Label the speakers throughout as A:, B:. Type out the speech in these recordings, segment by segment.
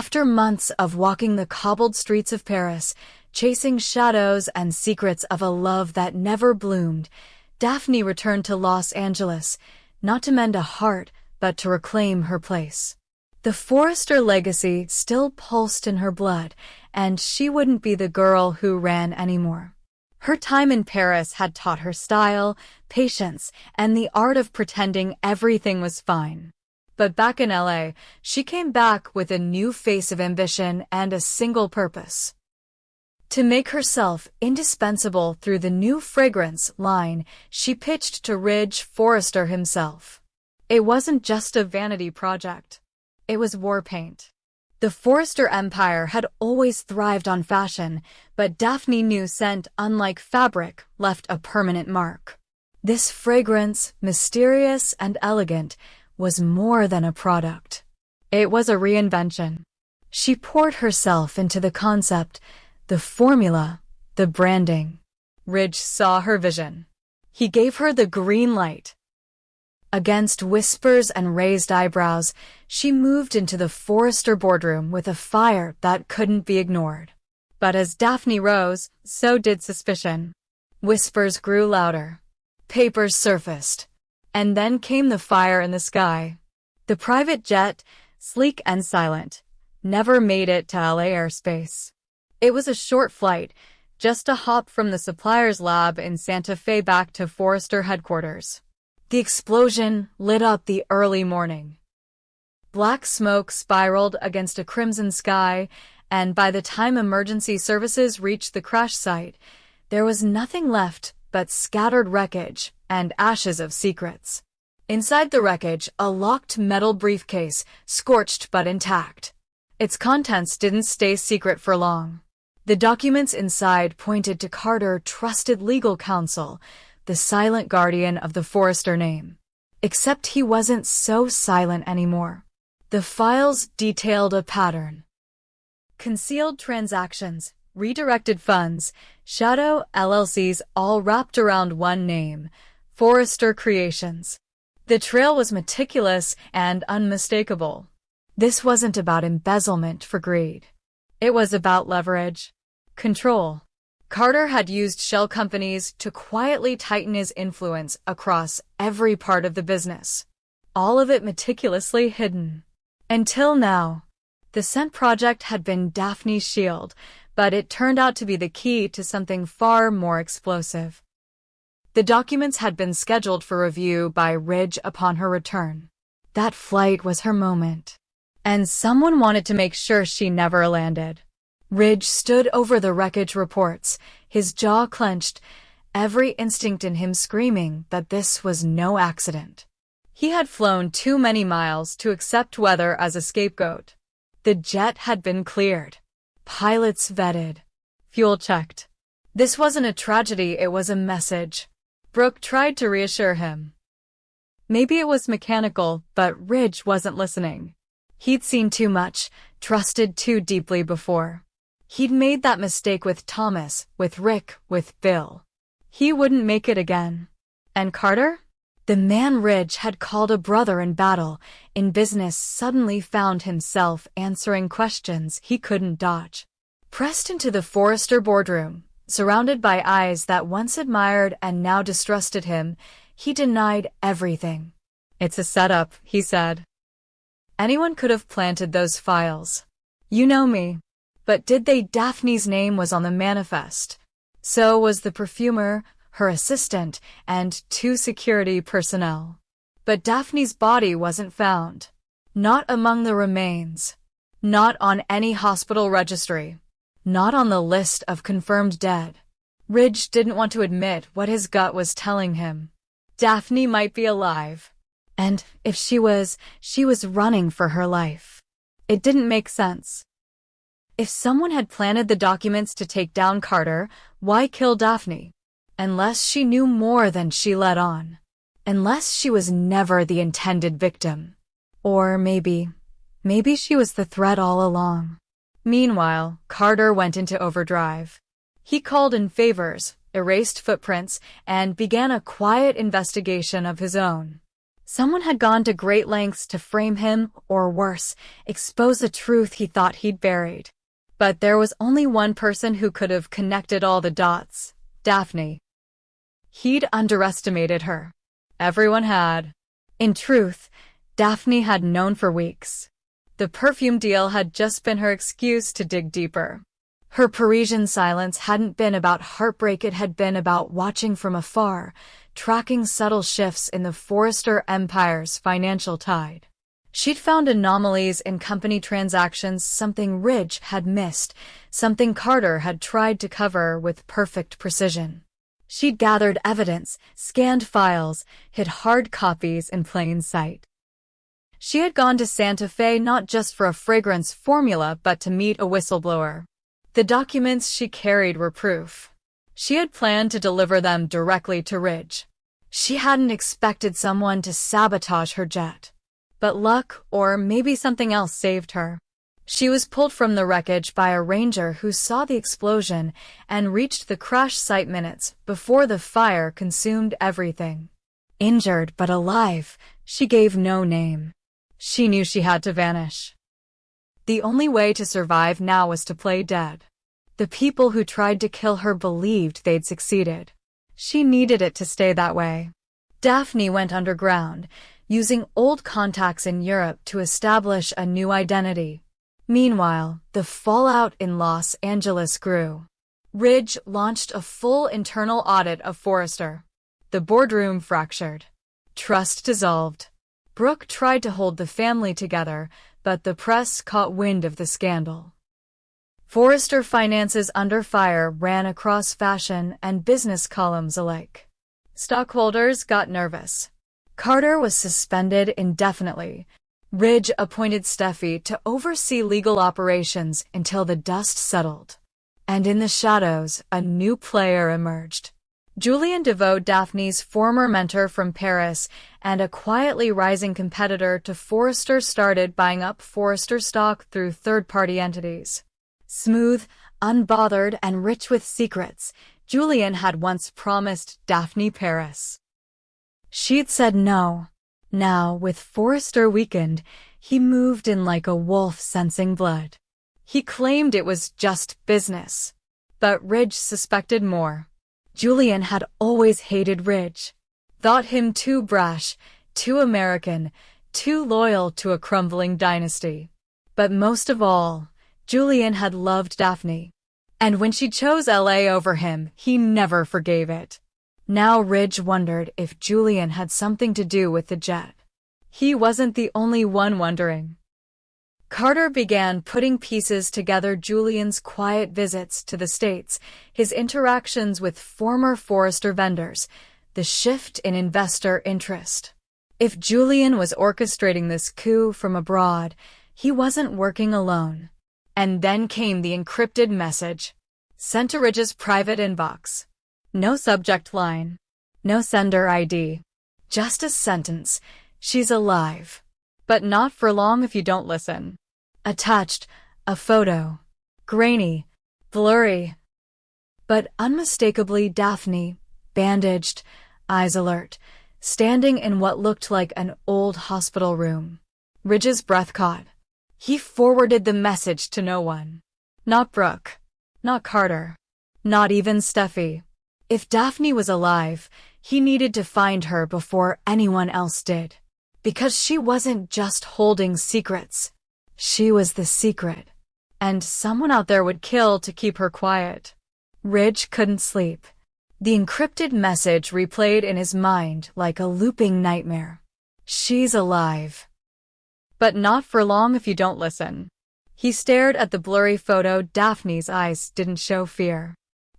A: After months of walking the cobbled streets of Paris, chasing shadows and secrets of a love that never bloomed, Daphne returned to Los Angeles, not to mend a heart, but to reclaim her place. The Forrester legacy still pulsed in her blood, and she wouldn't be the girl who ran anymore. Her time in Paris had taught her style, patience, and the art of pretending everything was fine. But back in LA, she came back with a new face of ambition and a single purpose: to make herself indispensable through the new fragrance line she pitched to Ridge Forrester himself. It wasn't just a vanity project. It was war paint. The Forrester empire had always thrived on fashion, but Daphne knew scent, unlike fabric, left a permanent mark. This fragrance, mysterious and elegant, was more than a product. It was a reinvention. She poured herself into the concept, the formula, the branding. Ridge saw her vision. He gave her the green light. Against whispers and raised eyebrows, she moved into the Forrester boardroom with a fire that couldn't be ignored. But as Daphne rose, so did suspicion. Whispers grew louder. Papers surfaced. And then came the fire in the sky. The private jet, sleek and silent, never made it to LA airspace. It was a short flight, just a hop from the supplier's lab in Santa Fe back to Forrester headquarters. The explosion lit up the early morning. Black smoke spiraled against a crimson sky, and by the time emergency services reached the crash site, there was nothing left but scattered wreckage and ashes of secrets. Inside the wreckage, a locked metal briefcase, scorched but intact. Its contents didn't stay secret for long. The documents inside pointed to Carter, trusted legal counsel, the silent guardian of the Forrester name. Except he wasn't so silent anymore. The files detailed a pattern. Concealed transactions, redirected funds, shadow LLCs, all wrapped around one name: Forrester Creations. The trail was meticulous and unmistakable. This wasn't about embezzlement for greed. It was about leverage. Control. Carter had used shell companies to quietly tighten his influence across every part of the business. All of it meticulously hidden. Until now. The scent project had been Daphne's shield, but it turned out to be the key to something far more explosive. The documents had been scheduled for review by Ridge upon her return. That flight was her moment. And someone wanted to make sure she never landed. Ridge stood over the wreckage reports, his jaw clenched, every instinct in him screaming that this was no accident. He had flown too many miles to accept weather as a scapegoat. The jet had been cleared. Pilots vetted. Fuel checked. This wasn't a tragedy, it was a message. Brooke tried to reassure him. Maybe it was mechanical, but Ridge wasn't listening. He'd seen too much, trusted too deeply before. He'd made that mistake with Thomas, with Rick, with Bill. He wouldn't make it again. And Carter? The man Ridge had called a brother in battle, in business, suddenly found himself answering questions he couldn't dodge. Pressed into the Forrester boardroom, surrounded by eyes that once admired and now distrusted him, he denied everything. "It's a setup," he said. "Anyone could have planted those files. You know me." But did they? Daphne's name was on the manifest. So was the perfumer, her assistant, and 2 security personnel. But Daphne's body wasn't found. Not among the remains. Not on any hospital registry. Not on the list of confirmed dead. Ridge didn't want to admit what his gut was telling him. Daphne might be alive. And if she was running for her life. It didn't make sense. If someone had planted the documents to take down Carter, why kill Daphne? Unless she knew more than she let on. Unless she was never the intended victim. Or maybe she was the threat all along. Meanwhile, Carter went into overdrive. He called in favors, erased footprints, and began a quiet investigation of his own. Someone had gone to great lengths to frame him, or worse, expose a truth he thought he'd buried. But there was only one person who could have connected all the dots: Daphne. He'd underestimated her. Everyone had. In truth, Daphne had known for weeks. The perfume deal had just been her excuse to dig deeper. Her Parisian silence hadn't been about heartbreak, it had been about watching from afar, tracking subtle shifts in the Forrester empire's financial tide. She'd found anomalies in company transactions, something Ridge had missed, something Carter had tried to cover with perfect precision. She'd gathered evidence, scanned files, hid hard copies in plain sight. She had gone to Santa Fe not just for a fragrance formula but to meet a whistleblower. The documents she carried were proof. She had planned to deliver them directly to Ridge. She hadn't expected someone to sabotage her jet. But luck, or maybe something else, saved her. She was pulled from the wreckage by a ranger who saw the explosion and reached the crash site minutes before the fire consumed everything. Injured but alive, she gave no name. She knew she had to vanish. The only way to survive now was to play dead. The people who tried to kill her believed they'd succeeded. She needed it to stay that way. Daphne went underground, using old contacts in Europe to establish a new identity. Meanwhile, the fallout in Los Angeles grew. Ridge launched a full internal audit of Forrester. The boardroom fractured. Trust dissolved. Brooke tried to hold the family together, but the press caught wind of the scandal. Forrester finances under fire ran across fashion and business columns alike. Stockholders got nervous. Carter was suspended indefinitely. Ridge appointed Steffi to oversee legal operations until the dust settled. And in the shadows, a new player emerged. Julien Devoe, Daphne's former mentor from Paris and a quietly rising competitor to Forrester, started buying up Forrester stock through third-party entities. Smooth, unbothered, and rich with secrets, Julien had once promised Daphne Paris. She'd said no. Now, with Forrester weakened, he moved in like a wolf sensing blood. He claimed it was just business. But Ridge suspected more. Julien had always hated Ridge. Thought him too brash, too American, too loyal to a crumbling dynasty. But most of all, Julien had loved Daphne. And when she chose LA over him, he never forgave it. Now Ridge wondered if Julien had something to do with the jet. He wasn't the only one wondering. Carter began putting pieces together: Julien's quiet visits to the States, his interactions with former Forrester vendors, the shift in investor interest. If Julien was orchestrating this coup from abroad, he wasn't working alone. And then came the encrypted message, sent to Ridge's private inbox. No subject line. No sender ID. Just a sentence: she's alive. But not for long if you don't listen. Attached, a photo. Grainy, blurry, but unmistakably Daphne, bandaged, eyes alert, standing in what looked like an old hospital room. Ridge's breath caught. He forwarded the message to no one. Not Brooke. Not Carter. Not even Steffi. If Daphne was alive, he needed to find her before anyone else did. Because she wasn't just holding secrets. She was the secret. And someone out there would kill to keep her quiet. Ridge couldn't sleep. The encrypted message replayed in his mind like a looping nightmare. She's alive. But not for long if you don't listen. He stared at the blurry photo. Daphne's eyes didn't show fear.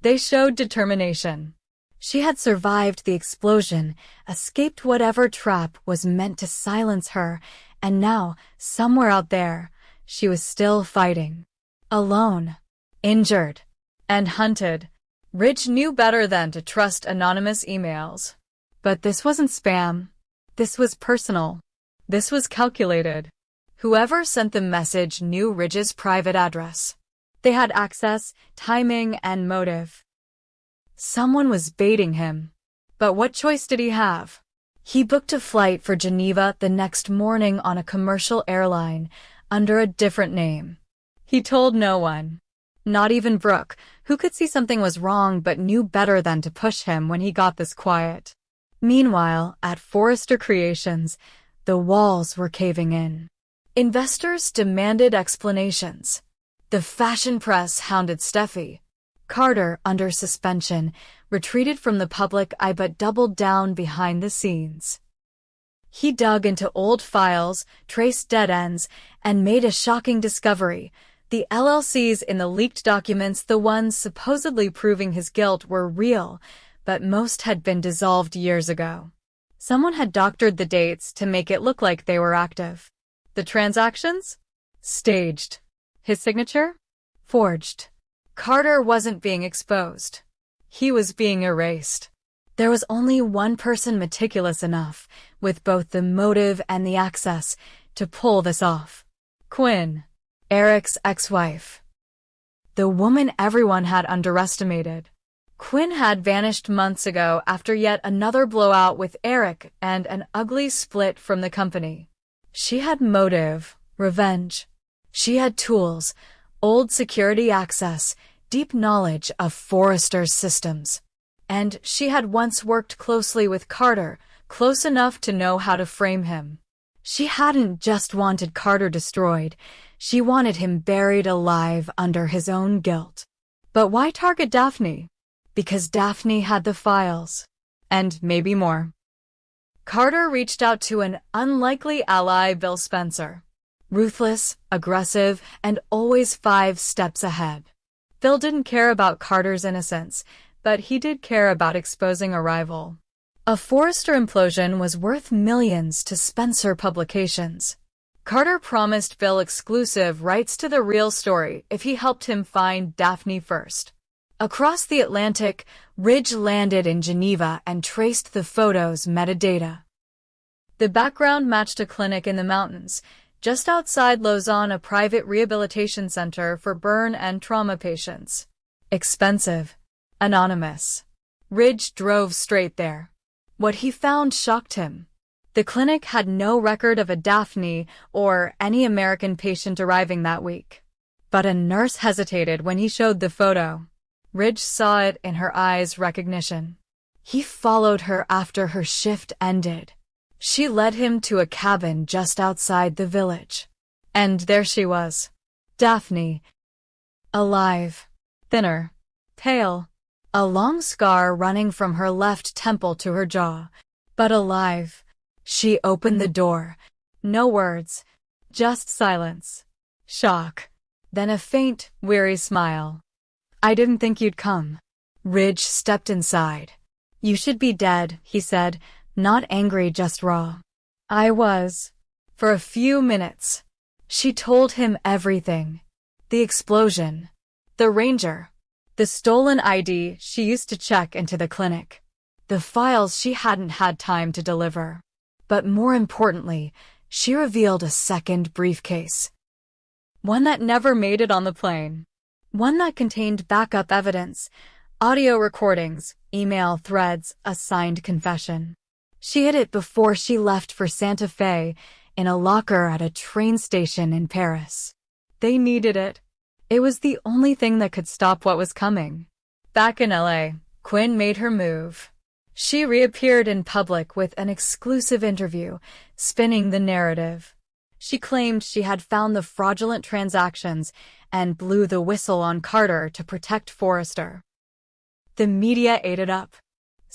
A: They showed determination. She had survived the explosion, escaped whatever trap was meant to silence her, and now, somewhere out there, she was still fighting. Alone. Injured. And hunted. Ridge knew better than to trust anonymous emails. But this wasn't spam. This was personal. This was calculated. Whoever sent the message knew Ridge's private address. They had access, timing, and motive. Someone was baiting him. But what choice did he have? He booked a flight for Geneva the next morning on a commercial airline under a different name. He told no one. Not even Brooke, who could see something was wrong but knew better than to push him when he got this quiet. Meanwhile, at Forrester Creations, the walls were caving in. Investors demanded explanations. The fashion press hounded Steffi. Carter, under suspension, retreated from the public eye but doubled down behind the scenes. He dug into old files, traced dead ends, and made a shocking discovery. The LLCs in the leaked documents, the ones supposedly proving his guilt, were real, but most had been dissolved years ago. Someone had doctored the dates to make it look like they were active. The transactions? Staged. His signature? Forged. Carter wasn't being exposed. He was being erased. There was only one person meticulous enough, with both the motive and the access, to pull this off. Quinn, Eric's ex-wife. The woman everyone had underestimated. Quinn had vanished months ago after yet another blowout with Eric and an ugly split from the company. She had motive, revenge. She had tools, old security access, deep knowledge of Forrester's systems. And she had once worked closely with Carter, close enough to know how to frame him. She hadn't just wanted Carter destroyed, she wanted him buried alive under his own guilt. But why target Daphne? Because Daphne had the files. And maybe more. Carter reached out to an unlikely ally, Bill Spencer. Ruthless, aggressive, and always 5 steps ahead. Bill didn't care about Carter's innocence, but he did care about exposing a rival. A Forrester implosion was worth millions to Spencer Publications. Carter promised Bill exclusive rights to the real story if he helped him find Daphne first. Across the Atlantic, Ridge landed in Geneva and traced the photos' metadata. The background matched a clinic in the mountains, just outside Lausanne, a private rehabilitation center for burn and trauma patients. Expensive. Anonymous. Ridge drove straight there. What he found shocked him. The clinic had no record of a Daphne or any American patient arriving that week. But a nurse hesitated when he showed the photo. Ridge saw it in her eyes, recognition. He followed her after her shift ended. She led him to a cabin just outside the village. And there she was. Daphne. Alive. Thinner. Pale. A long scar running from her left temple to her jaw. But alive. She opened the door. No words. Just silence. Shock. Then a faint, weary smile. I didn't think you'd come. Ridge stepped inside. You should be dead, he said, not angry, just raw. I was. For a few minutes. She told him everything. The explosion. The ranger. The stolen ID she used to check into the clinic. The files she hadn't had time to deliver. But more importantly, she revealed a second briefcase. One that never made it on the plane. One that contained backup evidence, audio recordings, email threads, a signed confession. She hid it before she left for Santa Fe, in a locker at a train station in Paris. They needed it. It was the only thing that could stop what was coming. Back in LA, Quinn made her move. She reappeared in public with an exclusive interview, spinning the narrative. She claimed she had found the fraudulent transactions and blew the whistle on Carter to protect Forrester. The media ate it up.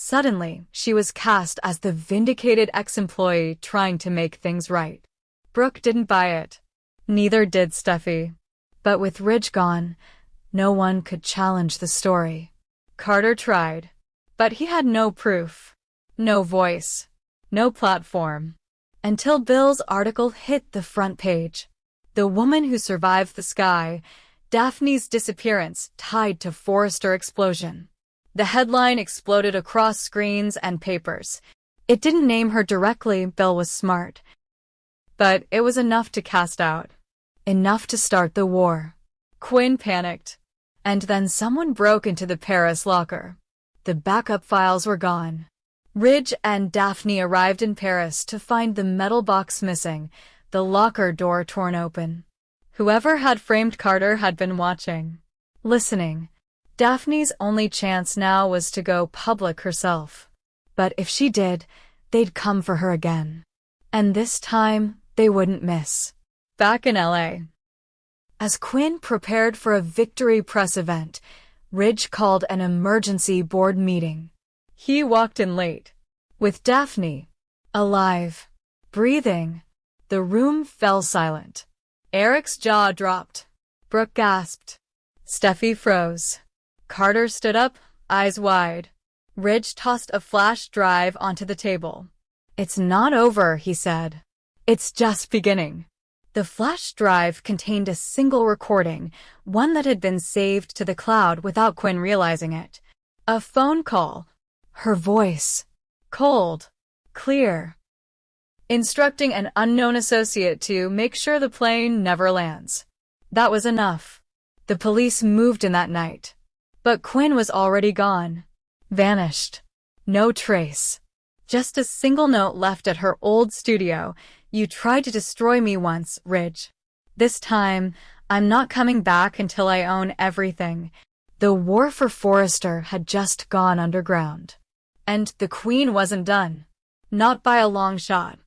A: Suddenly, she was cast as the vindicated ex-employee trying to make things right. Brooke didn't buy it. Neither did Steffi. But with Ridge gone, no one could challenge the story. Carter tried. But he had no proof. No voice. No platform. Until Bill's article hit the front page. The woman who survived the sky, Daphne's disappearance tied to Forrester explosion. The headline exploded across screens and papers. It didn't name her directly, Bill was smart. But it was enough to cast out. Enough to start the war. Quinn panicked. And then someone broke into the Paris locker. The backup files were gone. Ridge and Daphne arrived in Paris to find the metal box missing, the locker door torn open. Whoever had framed Carter had been watching, listening. Daphne's only chance now was to go public herself. But if she did, they'd come for her again. And this time, they wouldn't miss. Back in LA. As Quinn prepared for a victory press event, Ridge called an emergency board meeting. He walked in late. With Daphne, alive, breathing, the room fell silent. Eric's jaw dropped. Brooke gasped. Steffi froze. Carter stood up, eyes wide. Ridge tossed a flash drive onto the table. "It's not over," he said. "It's just beginning." The flash drive contained a single recording, one that had been saved to the cloud without Quinn realizing it. A phone call. Her voice. Cold. Clear. Instructing an unknown associate to make sure the plane never lands. That was enough. The police moved in that night. But Quinn was already gone. Vanished. No trace. Just a single note left at her old studio. "You tried to destroy me once, Ridge. This time, I'm not coming back until I own everything." The war for Forrester had just gone underground. And the Queen wasn't done. Not by a long shot.